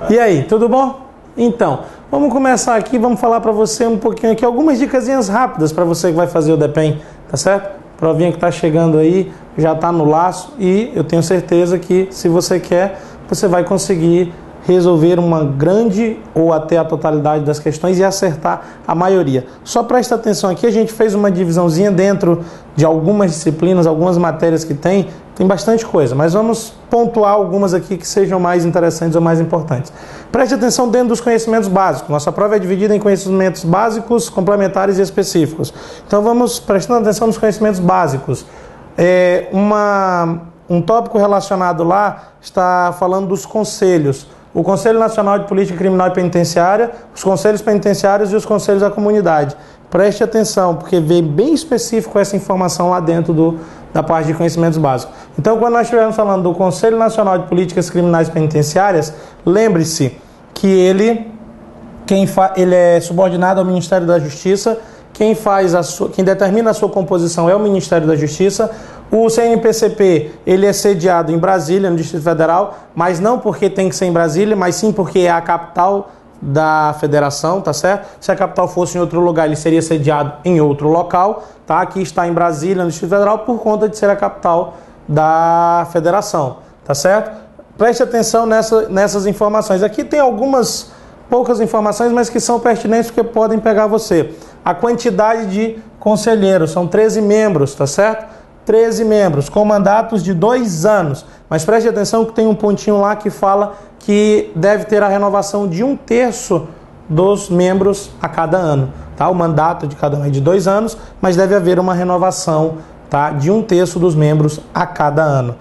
E aí, tudo bom? Então, vamos começar aqui, vamos falar para você um pouquinho aqui, algumas dicasinhas rápidas para você que vai fazer o DEPEN, tá certo? Provinha que está chegando aí, já está no laço e eu tenho certeza que se você quer, você vai conseguir resolver uma grande ou até a totalidade das questões e acertar a maioria. Só presta atenção aqui, a gente fez uma divisãozinha dentro de algumas disciplinas, algumas matérias que tem bastante coisa, mas vamos pontuar algumas aqui que sejam mais interessantes ou mais importantes. Preste atenção dentro dos conhecimentos básicos. Nossa prova é dividida em conhecimentos básicos, complementares e específicos. Então vamos prestando atenção nos conhecimentos básicos. Um tópico relacionado lá está falando dos conselhos. O Conselho Nacional de Política Criminal e Penitenciária, os conselhos penitenciários e os conselhos da comunidade. Preste atenção, porque vem bem específico essa informação lá dentro da parte de conhecimentos básicos. Então, quando nós estivermos falando do Conselho Nacional de Políticas Criminais e Penitenciárias, lembre-se que ele é subordinado ao Ministério da Justiça. Quem determina a sua composição é o Ministério da Justiça. O CNPCP, ele é sediado em Brasília, no Distrito Federal, mas não porque tem que ser em Brasília, mas sim porque é a capital da federação, tá certo? Se a capital fosse em outro lugar, ele seria sediado em outro local, tá? Aqui está em Brasília, no Distrito Federal, por conta de ser a capital da federação, tá certo? Preste atenção nessas informações. Aqui tem algumas poucas informações, mas que são pertinentes porque podem pegar você. A quantidade de conselheiros, são 13 membros, tá certo? 13 membros, com mandatos de 2 anos. Mas preste atenção que tem um pontinho lá que fala que deve ter a renovação de 1/3 dos membros a cada ano. Tá? O mandato de cada um é de 2 anos, mas deve haver uma renovação, tá? De 1/3 dos membros a cada ano.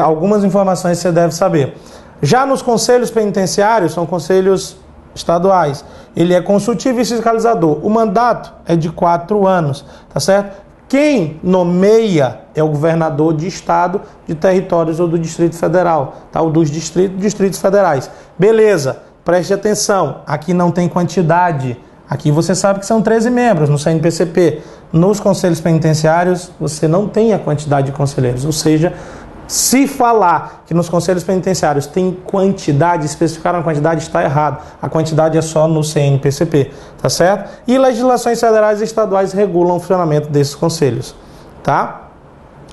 Algumas informações você deve saber. Já nos conselhos penitenciários, são conselhos estaduais, ele é consultivo e fiscalizador. O mandato é de 4 anos, tá certo? Quem nomeia é o governador de estado, de territórios ou do Distrito Federal, tá? Ou dos distritos federais. Beleza, preste atenção, aqui não tem quantidade, aqui você sabe que são 13 membros no CNPCP. Nos conselhos penitenciários você não tem a quantidade de conselheiros, ou seja, se falar que nos conselhos penitenciários tem quantidade, especificar uma quantidade, está errado. A quantidade é só no CNPCP, tá certo? E legislações federais e estaduais regulam o funcionamento desses conselhos, tá?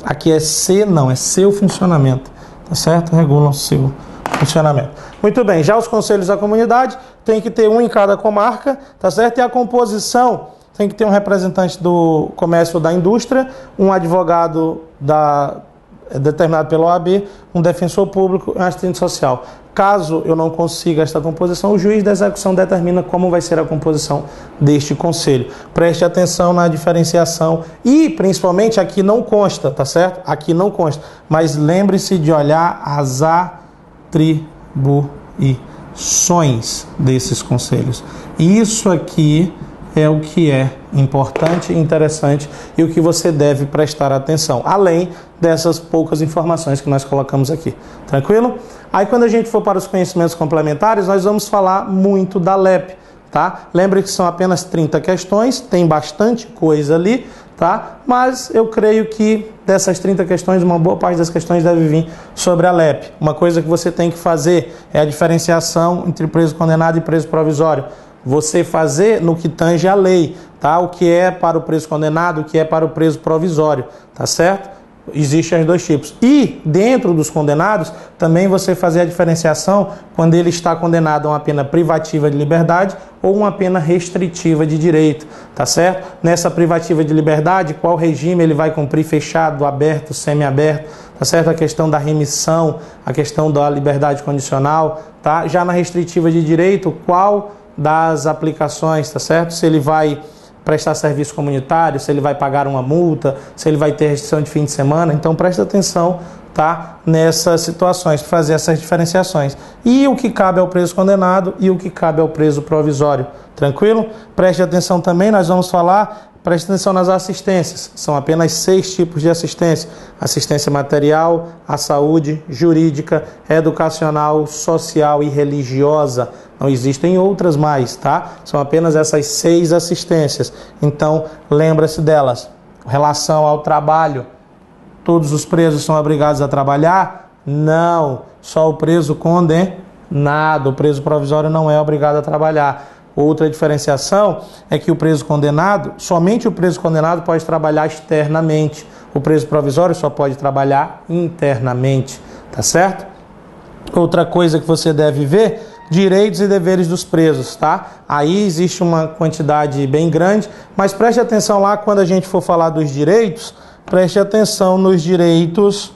Aqui é seu funcionamento, tá certo? Regulam o seu funcionamento. Muito bem, já os conselhos da comunidade tem que ter um em cada comarca, tá certo? E a composição tem que ter um representante do comércio ou da indústria, um advogado determinado pela OAB, um defensor público e um assistente social. Caso eu não consiga esta composição, o juiz da execução determina como vai ser a composição deste conselho. Preste atenção na diferenciação e, principalmente, aqui não consta, tá certo? Aqui não consta, mas lembre-se de olhar as atribuições desses conselhos. Isso aqui é o que é importante, interessante e o que você deve prestar atenção, além dessas poucas informações que nós colocamos aqui. Tranquilo? Aí quando a gente for para os conhecimentos complementares, nós vamos falar muito da LEP, tá? Lembre que são apenas 30 questões, tem bastante coisa ali, tá? Mas eu creio que dessas 30 questões, uma boa parte das questões deve vir sobre a LEP. Uma coisa que você tem que fazer é a diferenciação entre preso condenado e preso provisório. Você fazer no que tange a lei, tá? O que é para o preso condenado, o que é para o preso provisório, tá certo? Existem os dois tipos. E dentro dos condenados, também você fazer a diferenciação quando ele está condenado a uma pena privativa de liberdade ou uma pena restritiva de direito, tá certo? Nessa privativa de liberdade, qual regime ele vai cumprir, fechado, aberto, semiaberto, tá certo? A questão da remissão, a questão da liberdade condicional, tá? Já na restritiva de direito, qual das aplicações, tá certo? Se ele vai prestar serviço comunitário, se ele vai pagar uma multa, se ele vai ter restrição de fim de semana. Então preste atenção, tá? Nessas situações, fazer essas diferenciações. E o que cabe ao preso condenado e o que cabe ao preso provisório. Tranquilo? Preste atenção também, nós vamos falar, preste atenção nas assistências. São apenas 6 tipos de assistência. Assistência material, a saúde, jurídica, educacional, social e religiosa. Não existem outras mais, tá? São apenas essas 6 assistências. Então, lembra-se delas. Relação ao trabalho. Todos os presos são obrigados a trabalhar? Não. Só o preso condenado. Nada, o preso provisório não é obrigado a trabalhar. Outra diferenciação é que o preso condenado, somente o preso condenado pode trabalhar externamente. O preso provisório só pode trabalhar internamente, tá certo? Outra coisa que você deve ver, direitos e deveres dos presos, tá? Aí existe uma quantidade bem grande, mas preste atenção lá quando a gente for falar dos direitos, preste atenção nos direitos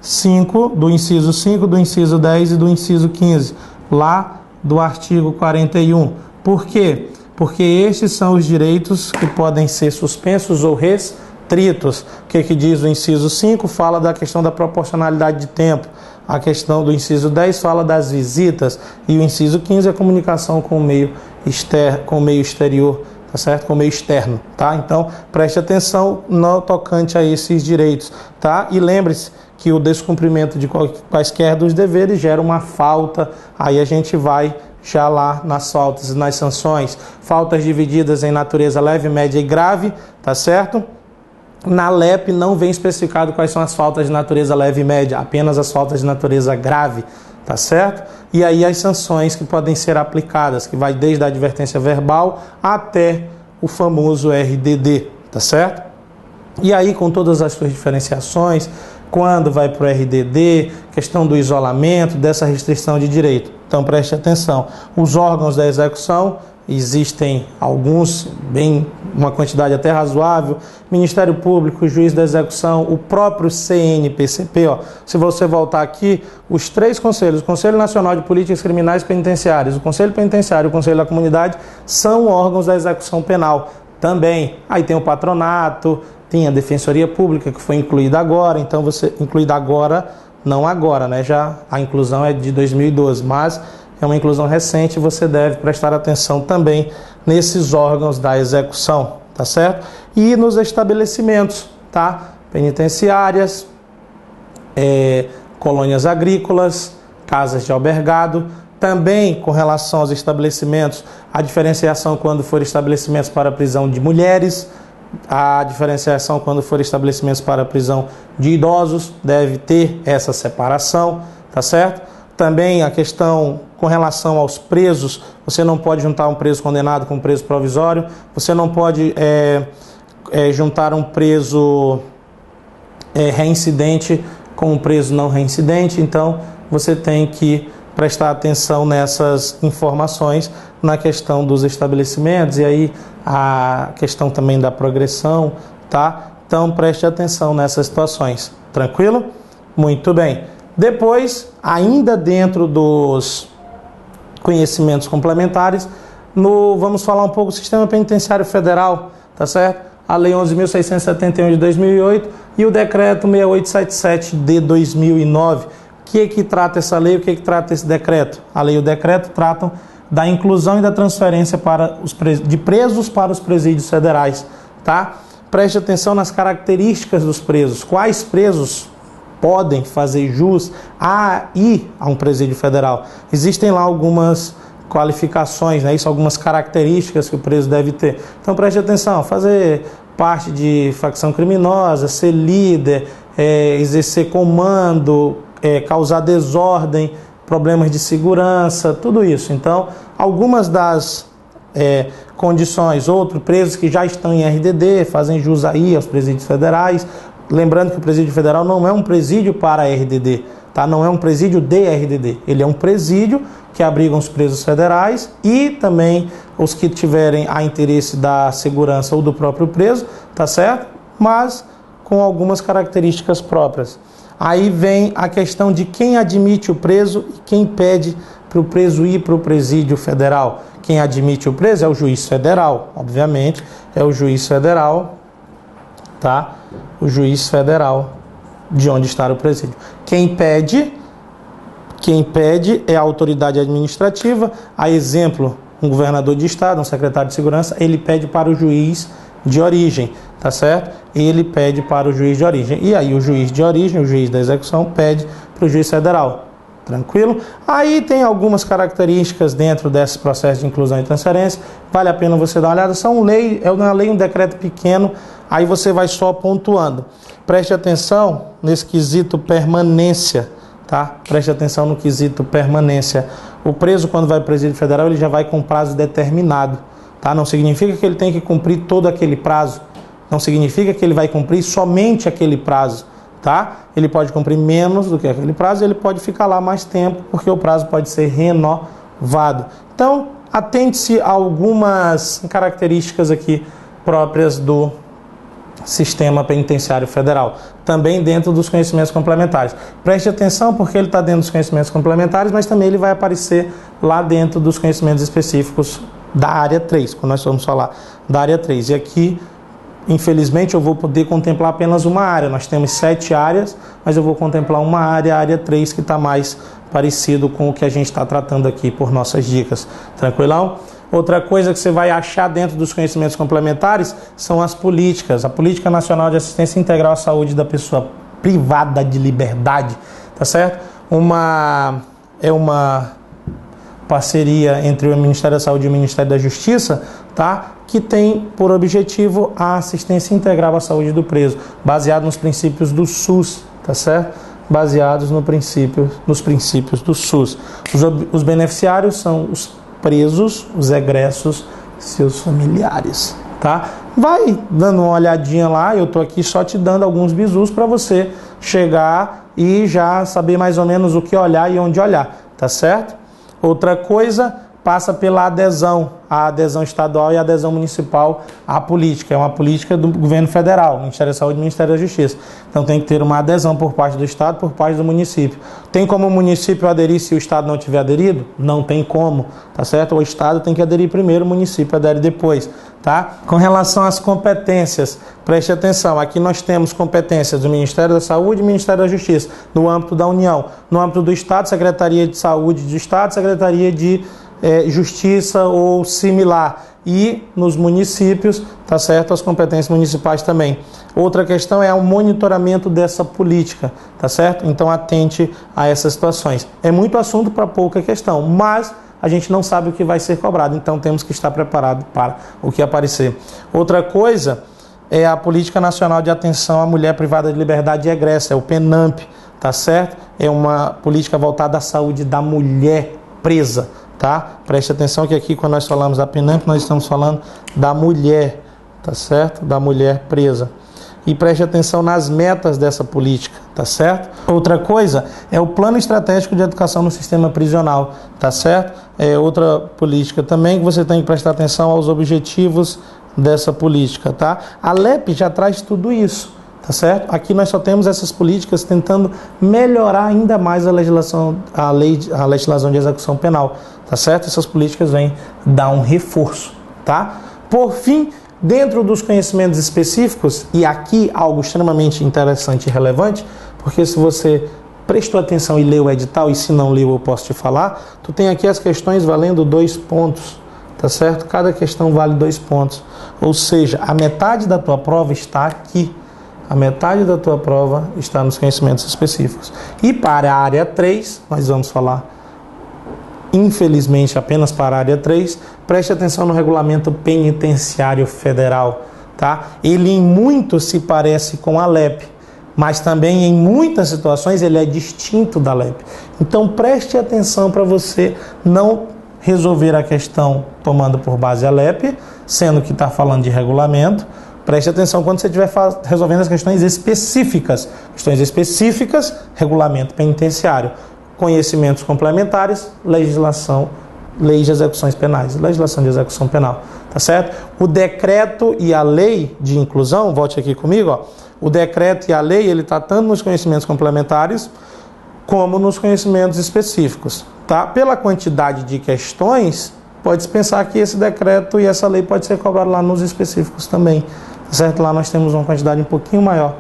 5, do inciso 5, do inciso 10 e do inciso 15, lá do artigo 41. Por quê? Porque estes são os direitos que podem ser suspensos ou restritos. O que diz o inciso 5? Fala da questão da proporcionalidade de tempo. A questão do inciso 10 fala das visitas. E o inciso 15 é a comunicação com o meio exterior, tá certo? Com o meio externo, tá? Então, preste atenção no tocante a esses direitos, tá? E lembre-se que o descumprimento de quaisquer dos deveres gera uma falta. Aí a gente vai já lá nas faltas e nas sanções. Faltas divididas em natureza leve, média e grave, tá certo? Na LEP não vem especificado quais são as faltas de natureza leve e média, apenas as faltas de natureza grave, tá certo? E aí as sanções que podem ser aplicadas, que vai desde a advertência verbal até o famoso RDD, tá certo? E aí com todas as suas diferenciações, quando vai para o RDD, questão do isolamento, dessa restrição de direito. Então preste atenção, os órgãos da execução, existem alguns, uma quantidade até razoável, Ministério Público, Juiz da Execução, o próprio CNPCP, ó. Se você voltar aqui, os três conselhos, o Conselho Nacional de Políticas Criminais Penitenciárias, o Conselho Penitenciário e o Conselho da Comunidade, são órgãos da execução penal também. Aí tem o patronato, tem a Defensoria Pública, que foi incluída agora, então incluída agora, não agora, né? Já a inclusão é de 2012, mas é uma inclusão recente, você deve prestar atenção também nesses órgãos da execução, tá certo? E nos estabelecimentos, tá? Penitenciárias, colônias agrícolas, casas de albergado. Também com relação aos estabelecimentos, a diferenciação quando for estabelecimentos para prisão de mulheres, a diferenciação quando for estabelecimentos para prisão de idosos, deve ter essa separação, tá certo? Também a questão com relação aos presos, você não pode juntar um preso condenado com um preso provisório, você não pode juntar um preso reincidente com um preso não reincidente, então você tem que prestar atenção nessas informações na questão dos estabelecimentos e aí a questão também da progressão, tá? Então preste atenção nessas situações, tranquilo? Muito bem. Depois, ainda dentro dos conhecimentos complementares, vamos falar um pouco do Sistema Penitenciário Federal, tá certo? A Lei 11.671 de 2008 e o Decreto 6877 de 2009. O que trata essa lei? O que trata esse decreto? A lei e o decreto tratam da inclusão e da transferência de presos para os presídios federais, tá? Preste atenção nas características dos presos. Quais presos podem fazer jus a ir a um presídio federal? Existem lá algumas qualificações, né? Isso, algumas características que o preso deve ter. Então preste atenção, fazer parte de facção criminosa, ser líder, exercer comando, causar desordem, problemas de segurança, tudo isso. Então, algumas das condições, outros presos que já estão em RDD, fazem jus aí aos presídios federais. Lembrando que o presídio federal não é um presídio para RDD, tá? Não é um presídio de RDD, ele é um presídio que abriga os presos federais e também os que tiverem a interesse da segurança ou do próprio preso, tá certo? Mas com algumas características próprias. Aí vem a questão de quem admite o preso e quem pede para o preso ir para o presídio federal. Quem admite o preso é o juiz federal, obviamente, é o juiz federal, tá? O juiz federal de onde está o presídio. Quem pede é a autoridade administrativa, a exemplo, um governador de estado, um secretário de segurança, ele pede para o juiz de origem, tá certo? Ele pede para o juiz de origem. E aí o juiz de origem, o juiz da execução, pede para o juiz federal. Tranquilo? Aí tem algumas características dentro desse processo de inclusão e transferência. Vale a pena você dar uma olhada. É uma lei, um decreto pequeno, aí você vai só pontuando. Preste atenção nesse quesito permanência, tá? Preste atenção no quesito permanência. O preso, quando vai para o presídio federal, ele já vai com prazo determinado, tá? Não significa que ele tem que cumprir todo aquele prazo, não significa que ele vai cumprir somente aquele prazo, tá? Ele pode cumprir menos do que aquele prazo, ele pode ficar lá mais tempo, porque o prazo pode ser renovado. Então, atente-se a algumas características aqui próprias do sistema penitenciário federal, também dentro dos conhecimentos complementares. Preste atenção porque ele está dentro dos conhecimentos complementares, mas também ele vai aparecer lá dentro dos conhecimentos específicos da área 3, quando nós vamos falar da área 3. E aqui, infelizmente, eu vou poder contemplar apenas uma área. Nós temos 7 áreas, mas eu vou contemplar uma área, a área 3, que está mais parecido com o que a gente está tratando aqui por nossas dicas. Tranquilão? Outra coisa que você vai achar dentro dos conhecimentos complementares são as políticas. A Política Nacional de Assistência Integral à Saúde da Pessoa Privada de Liberdade, tá certo? É uma parceria entre o Ministério da Saúde e o Ministério da Justiça, tá? Que tem por objetivo a assistência integral à saúde do preso, baseado nos princípios do SUS, tá certo? Baseados nos princípios do SUS. Os beneficiários são os presos, os egressos, seus familiares, tá? Vai dando uma olhadinha lá, eu tô aqui só te dando alguns bizus para você chegar e já saber mais ou menos o que olhar e onde olhar, tá certo? Outra coisa, passa pela adesão, a adesão estadual e a adesão municipal à política. É uma política do governo federal, Ministério da Saúde e Ministério da Justiça. Então tem que ter uma adesão por parte do Estado, por parte do município. Tem como o município aderir se o Estado não tiver aderido? Não tem como, tá certo? O Estado tem que aderir primeiro, o município adere depois, tá? Com relação às competências, preste atenção, aqui nós temos competências do Ministério da Saúde e Ministério da Justiça, no âmbito da União. No âmbito do Estado, Secretaria de Saúde do Estado, Secretaria de Justiça ou similar, e nos municípios, tá certo, as competências municipais também. Outra questão é o monitoramento dessa política, tá certo? Então atente a essas situações. É muito assunto para pouca questão, mas a gente não sabe o que vai ser cobrado, então temos que estar preparado para o que aparecer. Outra coisa é a Política Nacional de Atenção à Mulher Privada de Liberdade e Egressa, é o PENAMP, tá certo? É uma política voltada à saúde da mulher presa, tá? Preste atenção que aqui, quando nós falamos da PENAMP, nós estamos falando da mulher, tá certo? Da mulher presa. E preste atenção nas metas dessa política, tá certo? Outra coisa é o Plano Estratégico de Educação no Sistema Prisional, tá certo? É outra política também que você tem que prestar atenção aos objetivos dessa política, tá? A LEP já traz tudo isso, tá certo? Aqui nós só temos essas políticas tentando melhorar ainda mais a legislação de execução penal, tá certo? Essas políticas vêm dar um reforço, tá? Por fim, dentro dos conhecimentos específicos, e aqui algo extremamente interessante e relevante, porque se você prestou atenção e leu o edital, e se não leu eu posso te falar, tu tem aqui as questões valendo 2 pontos, tá certo? Cada questão vale 2 pontos, ou seja, a metade da tua prova está aqui. A metade da tua prova está nos conhecimentos específicos. E para a área 3, nós vamos falar, infelizmente, apenas para a área 3, preste atenção no Regulamento Penitenciário Federal, tá? Ele em muito se parece com a LEP, mas também em muitas situações ele é distinto da LEP. Então preste atenção para você não resolver a questão tomando por base a LEP, sendo que está falando de regulamento. Preste atenção quando você estiver resolvendo as questões específicas. Questões específicas, regulamento penitenciário. Conhecimentos complementares, legislação, leis de execuções penais, legislação de execução penal, tá certo? O decreto e a lei de inclusão, volte aqui comigo, ó. O decreto e a lei, ele está tanto nos conhecimentos complementares como nos conhecimentos específicos, tá? Pela quantidade de questões, pode-se pensar que esse decreto e essa lei pode ser cobrado lá nos específicos também, tá certo? Lá nós temos uma quantidade um pouquinho maior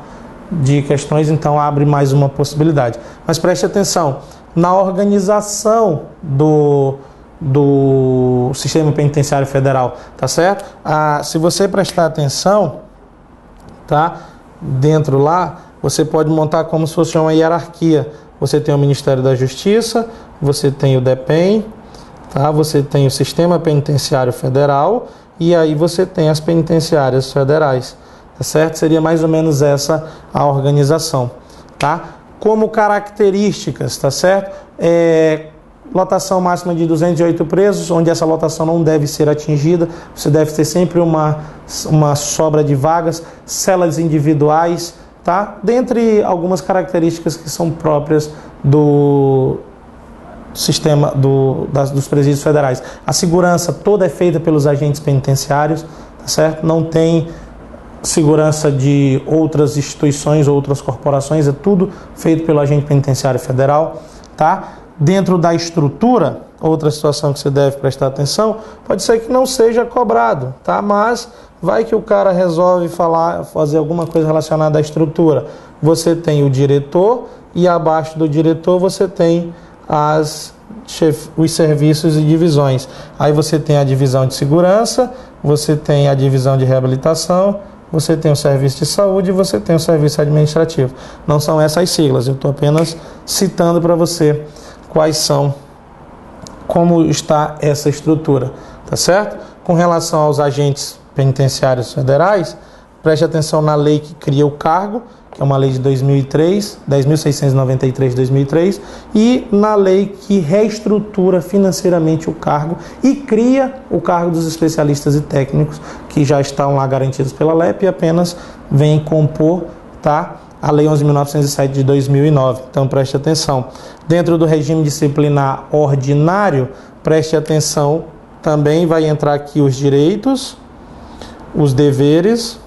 de questões, então abre mais uma possibilidade. Mas preste atenção, na organização do Sistema Penitenciário Federal, tá certo? Se você prestar atenção, tá? Dentro lá, você pode montar como se fosse uma hierarquia. Você tem o Ministério da Justiça, você tem o DEPEN, tá? Você tem o Sistema Penitenciário Federal e aí você tem as penitenciárias federais, tá certo? Seria mais ou menos essa a organização, tá? Como características, tá certo? lotação máxima de 208 presos, onde essa lotação não deve ser atingida. Você deve ter sempre uma sobra de vagas, celas individuais, tá? Dentre algumas características que são próprias do sistema dos presídios federais. A segurança toda é feita pelos agentes penitenciários, tá certo? Não tem segurança de outras instituições, outras corporações, é tudo feito pelo agente penitenciário federal, tá? Dentro da estrutura, outra situação que você deve prestar atenção, pode ser que não seja cobrado, tá? Mas vai que o cara resolve fazer alguma coisa relacionada à estrutura. Você tem o diretor e abaixo do diretor você tem os serviços e divisões. Aí você tem a divisão de segurança, você tem a divisão de reabilitação, você tem o serviço de saúde e você tem o serviço administrativo. Não são essas siglas, eu estou apenas citando para você como está essa estrutura, tá certo? Com relação aos agentes penitenciários federais, preste atenção na lei que cria o cargo, que é uma lei de 2003, 10.693 de 2003, e na lei que reestrutura financeiramente o cargo e cria o cargo dos especialistas e técnicos, que já estão lá garantidos pela LEP e apenas vêm compor, tá, a Lei 11.907 de 2009. Então preste atenção. Dentro do regime disciplinar ordinário, preste atenção, também vai entrar aqui os direitos, os deveres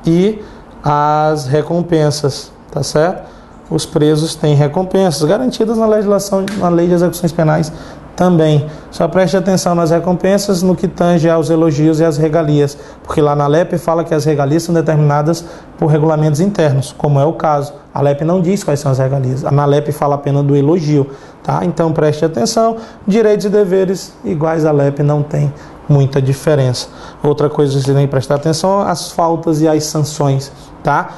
e as recompensas, tá certo? Os presos têm recompensas garantidas na legislação, na Lei de Execuções Penais também. Só preste atenção nas recompensas no que tange aos elogios e às regalias, porque lá na LEP fala que as regalias são determinadas por regulamentos internos, como é o caso. A LEP não diz quais são as regalias, na LEP fala apenas do elogio, tá? Então preste atenção, direitos e deveres iguais à LEP, não tem muita diferença. Outra coisa que você tem que prestar atenção, as faltas e as sanções, tá?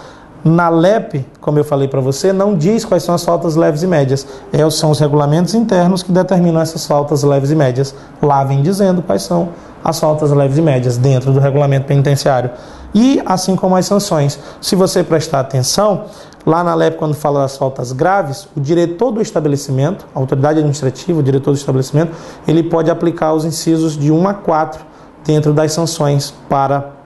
Na LEP, como eu falei para você, não diz quais são as faltas leves e médias. São os regulamentos internos que determinam essas faltas leves e médias. Lá vem dizendo quais são as faltas leves e médias dentro do regulamento penitenciário. E assim como as sanções. Se você prestar atenção, lá na LEP, quando fala das faltas graves, o diretor do estabelecimento, a autoridade administrativa, o diretor do estabelecimento, ele pode aplicar os incisos de 1 a 4 dentro das sanções para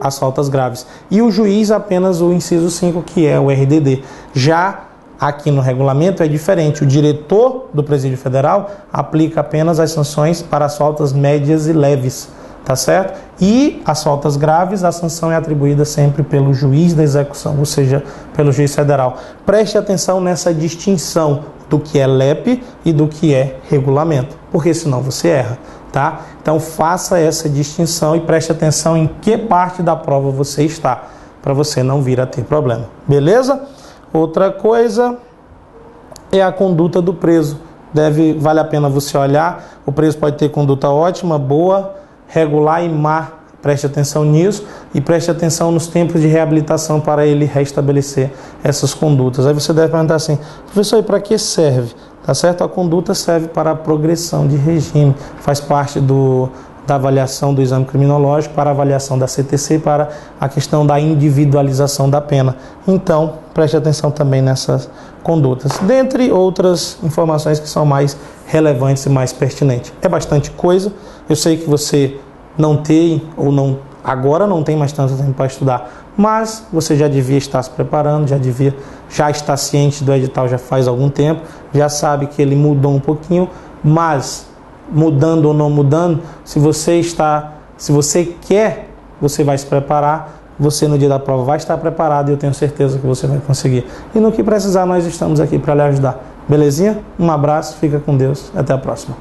as faltas graves. E o juiz apenas o inciso 5, que é o RDD. Já aqui no regulamento é diferente. O diretor do Presídio Federal aplica apenas as sanções para as faltas médias e leves, tá certo? E as faltas graves, a sanção é atribuída sempre pelo juiz da execução, ou seja, pelo juiz federal. Preste atenção nessa distinção do que é LEP e do que é regulamento, porque senão você erra, tá? Então faça essa distinção e preste atenção em que parte da prova você está, para você não vir a ter problema, beleza? Outra coisa é a conduta do preso. Vale a pena você olhar, o preso pode ter conduta ótima, boa, regular e má. Preste atenção nisso e preste atenção nos tempos de reabilitação para ele restabelecer essas condutas. Aí você deve perguntar assim, professor, e para que serve? Tá certo? A conduta serve para a progressão de regime, faz parte da avaliação do exame criminológico, para a avaliação da CTC, para a questão da individualização da pena. Então, preste atenção também nessas condutas, dentre outras informações que são mais relevantes e mais pertinentes. É bastante coisa, eu sei que você não tem, agora não tem mais tanto tempo para estudar, mas você já devia estar se preparando, já está ciente do edital já faz algum tempo, já sabe que ele mudou um pouquinho, mas mudando ou não mudando, se você quer, você vai se preparar, você no dia da prova vai estar preparado e eu tenho certeza que você vai conseguir. E no que precisar, nós estamos aqui para lhe ajudar. Belezinha? Um abraço, fica com Deus, até a próxima.